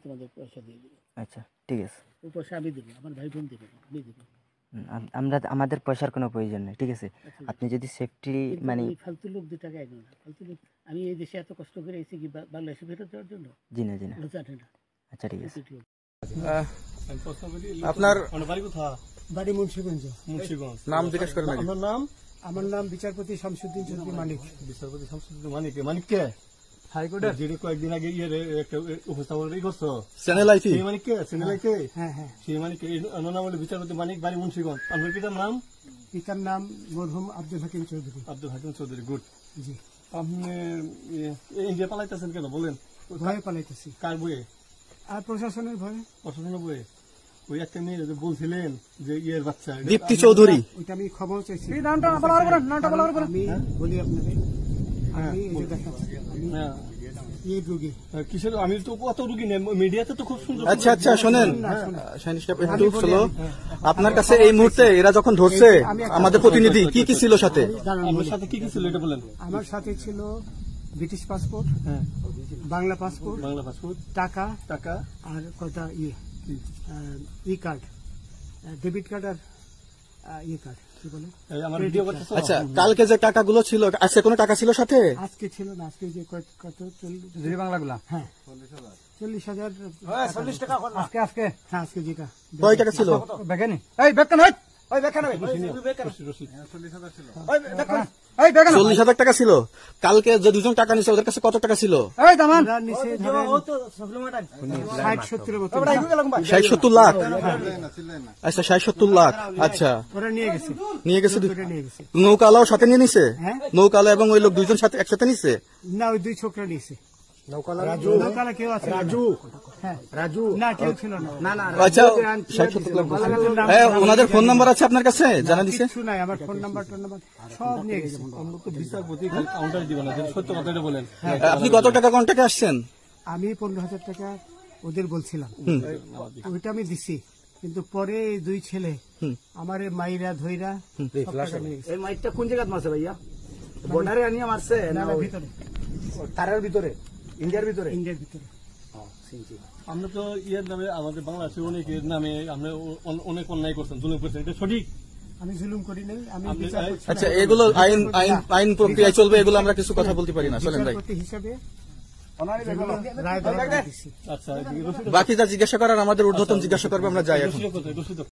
তোমাদের পয়সা দিয়ে দেবো। আচ্ছা ঠিক আছে, ওই পয়সা আমি দেবো, আমার ভাই বোন দেবে, আমি দেবো। আমরা আমাদের পয়সার কোনো প্রয়োজন নেই, ঠিক আছে? আপনি যদি সেফটি মানে ফালতু লোক 2 টাকা একজন না, ফালতু লোক। আমি এই দেশে এত কষ্ট করে এসেছি কি বাংলাদেশে ফেরত দেওয়ার জন্য? জি না জানে না। আচ্ছা ঠিক আছে। আপনার বাড়ি কোথায়? বাড়ি মুন্সিগঞ্জ। মুন্সিগঞ্জ। নাম জিজ্ঞেস করেন নাকি? আমার নাম বিচারপতি শামসুদ্দিন চৌধুরী মানিক। বিচারপতি শামসুদ্দিন মানিক। মানিক কে? হাইকোর্টের যিনি কয়েকদিন আগে একটা উপস্থাপন করছো চ্যানেল আইছি। সেই মানিক কে? চ্যানেল আইতে? হ্যাঁ হ্যাঁ, সেই মানিক। নাম বলে বিচারপতি মানিক, বাড়ি মুন্সিগঞ্জ। আপনার পিতার নাম? পিতার নাম মরহুম আব্দুল হাকিম চৌধুরী। আব্দুল হাকিম চৌধুরী। গুড। জি। আপনি ইন্ডিয়া পালাইতেছেন কেন বলেন? ভয়ে পালাইতেছি। কার বইয়ে? আর প্রশাসনের ভয়ে। প্রশাসনের বইয়ে? ওই একটা মেয়ে যে বলছিলেন যে ইয়ের বাচ্চা দীপ্তি চৌধুরী, ওইটা আমি খবর চাইছি। এই নামটা বলার পরে নামটা বলার পরে আমি বলি আপনাদের, আমি এই যে দেখাচ্ছি, আমি এই রোগী। কিসের? আমি তো কত রুগী নেই, মিডিয়াতে তো খুব সুন্দর। আচ্ছা আচ্ছা শোনেন একটু স্লো। আপনার কাছে এই মুহূর্তে এরা যখন ধরছে আমাদের প্রতিনিধি কি কি ছিল সাথে? আমার সাথে কি কি ছিল এটা বলেন। আমার সাথে ছিল ব্রিটিশ পাসপোর্ট, বাংলা পাসপোর্ট, টাকা টাকা আর কটা ই কার্ড, ডেবিট কার্ড আর ই কার্ড, কি বলে? আমার ভিডিও করতেছ? আচ্ছা, কালকে যে টাকাগুলো ছিল, আজকে কোনো টাকা ছিল সাথে? আজকে ছিল না, আজকে যে কত 40 বাংলাগুলা। হ্যাঁ 40,000। 40 টাকা আজকে আজকে হ্যাঁ আজকে যেটা কয় টাকা ছিল? বেগানি এই বেগান হয়, ওই বেগান হবে 40,000 টাকা ছিল। কালকে যে দুজন টাকা নিছে ওদের কাছে কত টাকা ছিল? এই দামান নিচে ধরেন 60-70 মতো। 60-70 লাখ। আচ্ছা 60-70 লাখ। আচ্ছা ওরা নিয়ে গেছে, নিয়ে গেছে। নিয়ে গেছে। নৌকালাও সাথে নিয়ে নিছে? হ্যাঁ নৌকালা এবং ওই লোক দুইজন সাথে একসাথে নিছে? না, ওই 2 ছোকরা নিয়েছে। নৌকালা কেউ আছে? হ্যাঁ রাজু না, কেউ ছিল না। আচ্ছা 60-70 লাখ। হ্যাঁ, ওনাদের ফোন নাম্বার আছে আপনার কাছে? জানা দিছে? কিছু নাই, আমার ফোন নাম্বার সব নিয়ে গেছে। আমরা তো বিচারপতি কাউন্টার দিব না, সত্য কথাটা বলেন। আপনি কত টাকা কন্টাক্টে আসছেন? আমি 15,000 টাকা ওদের বলছিলাম, ওইটা আমি দিছি। কিন্তু পরে এই 2 ছেলে আমার মাইরা ধইরা এই মাইকটা কোন জায়গায় মারছে ভাইয়া? বর্ডারে আনিয়ে মারছে না ভিতরে, তারের ভিতরে, ইন্ডিয়ার ভিতরে? ইন্ডিয়ার ভিতরে। আমরা তো ইয়ের নামে, আমাদের বাংলাদেশের অনেকের নামে আমরা অনেক অন্যায় করছেন, জুলুম করছেন, এটা সঠিক? আমি জুলুম করি নাই, আমি আচ্ছা এগুলো আইন প্রক্রিয়ায় চলবে, এগুলো আমরা কিছু কথা বলতে পারি না। চলেন ভাই, বিচারপতি হিসাবে আচ্ছা বাকি যা জিজ্ঞাসা করার আমাদের ঊর্ধ্বতন জিজ্ঞাসা করবে, আমরা যাই এখন। রসিদ